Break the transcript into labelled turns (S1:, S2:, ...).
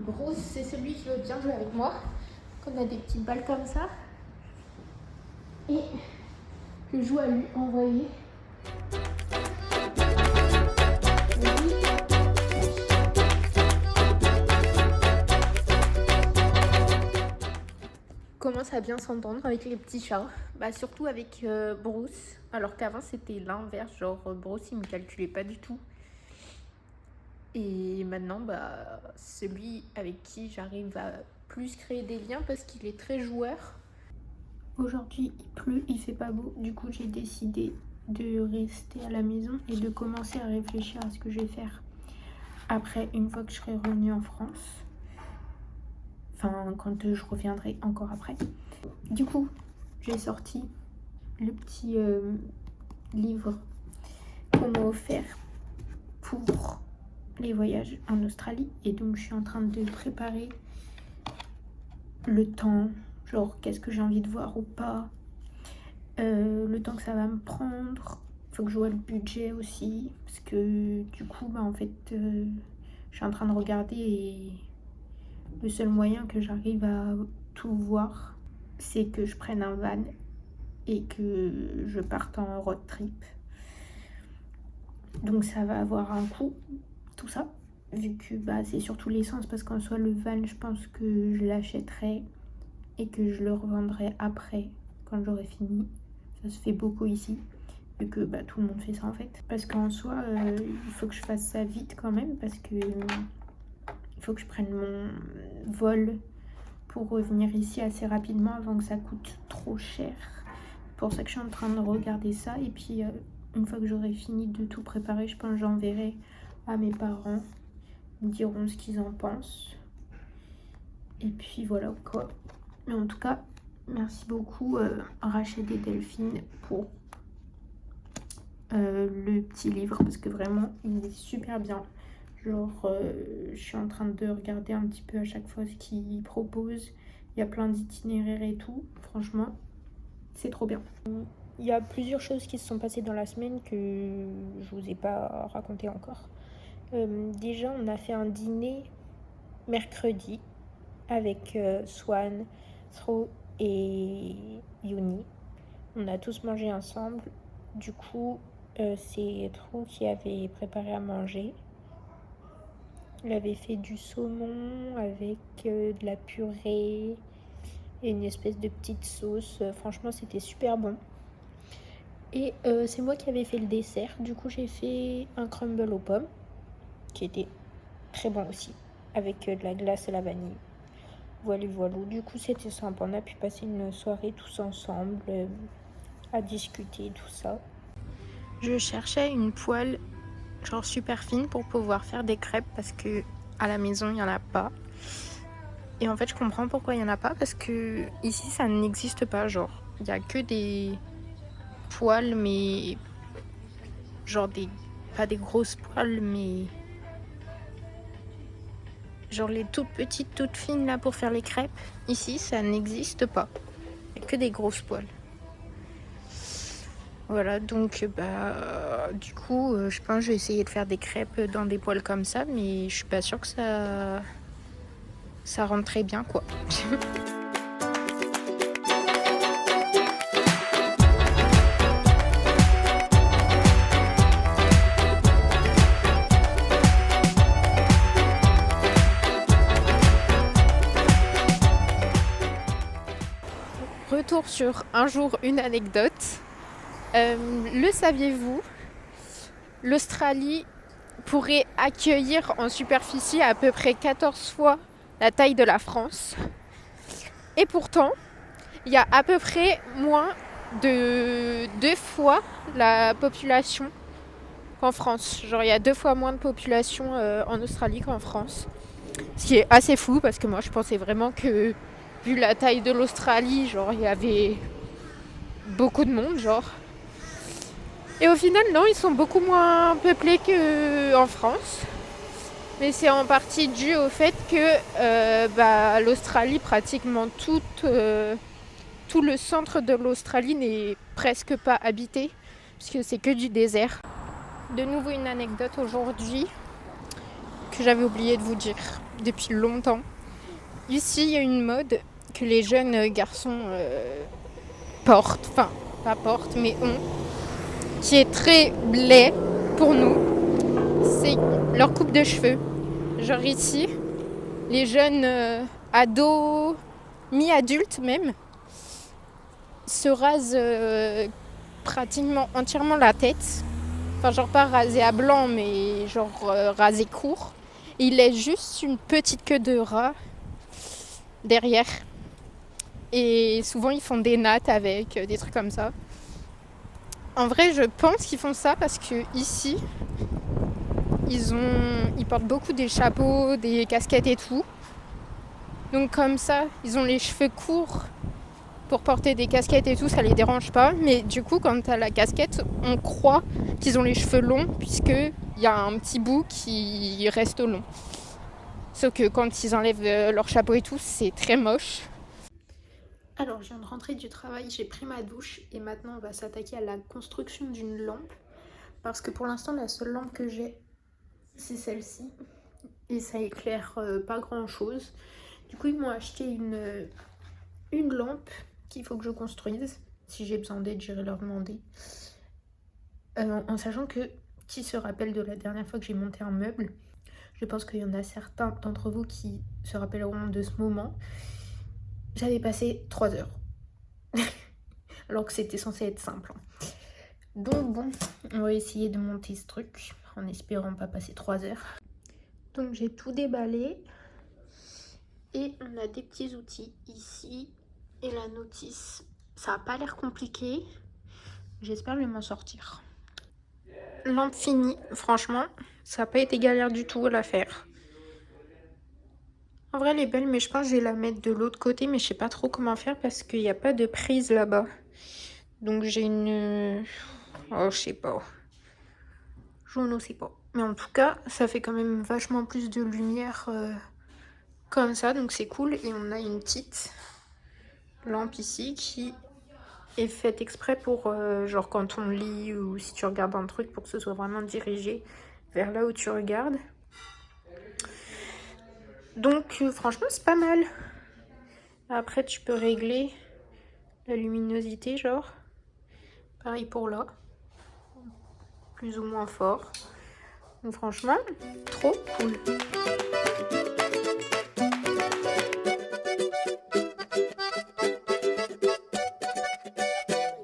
S1: Bruce, c'est celui qui veut bien jouer avec moi. On a des petites balles comme ça. Et je joue à lui envoyer. Commence à bien s'entendre avec les petits chats, surtout avec Bruce, alors qu'avant c'était l'inverse, genre Bruce il me calculait pas du tout. Et maintenant celui avec qui j'arrive à plus créer des liens parce qu'il est très joueur. Aujourd'hui il pleut, il fait pas beau, du coup j'ai décidé de rester à la maison et de commencer à réfléchir à ce que je vais faire après, une fois que je serai revenue en France. Enfin, quand je reviendrai encore après. Du coup, j'ai sorti le petit livre qu'on m'a offert pour les voyages en Australie. Et donc, je suis en train de préparer le temps. Genre, qu'est-ce que j'ai envie de voir ou pas. Le temps que ça va me prendre. Il faut que je vois le budget aussi. Parce que du coup, en fait, je suis en train de regarder et le seul moyen que j'arrive à tout voir, c'est que je prenne un van et que je parte en road trip. Donc ça va avoir un coût, tout ça, vu que c'est surtout l'essence, parce qu'en soi le van, je pense que je l'achèterai et que je le revendrai après, quand j'aurai fini. Ça se fait beaucoup ici, vu que tout le monde fait ça en fait. Parce qu'en soi, il faut que je fasse ça vite quand même, parce que il faut que je prenne mon vol pour revenir ici assez rapidement avant que ça coûte trop cher. C'est pour ça que je suis en train de regarder ça. Et puis une fois que j'aurai fini de tout préparer, je pense que j'enverrai à mes parents. Ils me diront ce qu'ils en pensent. Et puis voilà quoi. Mais en tout cas, merci beaucoup Rachel et Delphine pour le petit livre. Parce que vraiment, il est super bien. Genre, je suis en train de regarder un petit peu à chaque fois ce qu'ils proposent. Il y a plein d'itinéraires et tout. Franchement, c'est trop bien. Il y a plusieurs choses qui se sont passées dans la semaine que je vous ai pas raconté encore. Déjà, on a fait un dîner mercredi avec Swan, Thro et Yuni. On a tous mangé ensemble. Du coup, c'est Thro qui avait préparé à manger. Il avait fait du saumon avec de la purée et une espèce de petite sauce. Franchement, c'était super bon. Et c'est moi qui avais fait le dessert. Du coup, j'ai fait un crumble aux pommes, qui était très bon aussi, avec de la glace et la vanille. Voilà. Du coup, c'était sympa. On a pu passer une soirée tous ensemble, à discuter, tout ça. Je cherchais une poêle genre super fine pour pouvoir faire des crêpes parce que à la maison il n'y en a pas. Et en fait je comprends pourquoi il n'y en a pas, parce que ici ça n'existe pas. Genre il n'y a que des poêles, mais genre pas des grosses poêles, mais genre les toutes petites, toutes fines là pour faire les crêpes. Ici ça n'existe pas, il n'y a que des grosses poêles. Voilà, donc du coup, je pense que je vais essayer de faire des crêpes dans des poêles comme ça, mais je suis pas sûre que ça rentre très bien, quoi. Retour sur un jour, une anecdote. Le saviez-vous ? L'Australie pourrait accueillir en superficie à peu près 14 fois la taille de la France. Et pourtant, il y a à peu près moins de 2 fois la population qu'en France. Genre, il y a 2 fois moins de population en Australie qu'en France. Ce qui est assez fou, parce que moi, je pensais vraiment que, vu la taille de l'Australie, genre, il y avait beaucoup de monde, genre. Et au final, non, ils sont beaucoup moins peuplés qu'en France. Mais c'est en partie dû au fait que l'Australie, pratiquement tout le centre de l'Australie n'est presque pas habité, puisque c'est que du désert. De nouveau une anecdote aujourd'hui.
S2: que j'avais oublié de vous dire depuis longtemps. Ici, il y a une mode que les jeunes garçons portent, enfin pas portent, mais ont, qui est très laid pour nous. C'est leur coupe de cheveux. Genre ici, les jeunes ados, mi-adultes même, se rasent pratiquement entièrement la tête. Enfin, genre pas rasé à blanc, mais genre rasé court. Et il laisse juste une petite queue de rat derrière. Et souvent, ils font des nattes avec, des trucs comme ça. En vrai, je pense qu'ils font ça parce que ici, ils portent beaucoup des chapeaux, des casquettes et tout. Donc comme ça, ils ont les cheveux courts pour porter des casquettes et tout, ça les dérange pas. Mais du coup, quand t'as la casquette, on croit qu'ils ont les cheveux longs puisqu'il y a un petit bout qui reste long. Sauf que quand ils enlèvent leur chapeau et tout, c'est très moche.
S1: Alors, je viens de rentrer du travail, j'ai pris ma douche et maintenant on va s'attaquer à la construction d'une lampe. Parce que pour l'instant, la seule lampe que j'ai, c'est celle-ci. Et ça éclaire pas grand-chose. Du coup, ils m'ont acheté une lampe qu'il faut que je construise. Si j'ai besoin d'aide, j'irai leur demander. En sachant que, qui se rappelle de la dernière fois que j'ai monté un meuble, je pense qu'il y en a certains d'entre vous qui se rappelleront de ce moment. J'avais passé 3 heures. Alors que c'était censé être simple. Donc bon, on va essayer de monter ce truc en espérant pas passer 3 heures. Donc j'ai tout déballé. Et on a des petits outils ici. Et la notice. Ça n'a pas l'air compliqué. J'espère que je vais m'en sortir. Lampe finie. Franchement, ça n'a pas été galère du tout à la faire. En vrai, elle est belle, mais je pense que je vais la mettre de l'autre côté. Mais je sais pas trop comment faire parce qu'il n'y a pas de prise là-bas. Donc j'ai une... Oh, je sais pas. Je ne sais pas. Mais en tout cas, ça fait quand même vachement plus de lumière comme ça. Donc c'est cool. Et on a une petite lampe ici qui est faite exprès pour genre quand on lit ou si tu regardes un truc pour que ce soit vraiment dirigé vers là où tu regardes. Donc franchement c'est pas mal. Après tu peux régler la luminosité genre. Pareil pour là. Plus ou moins fort. Donc franchement trop cool.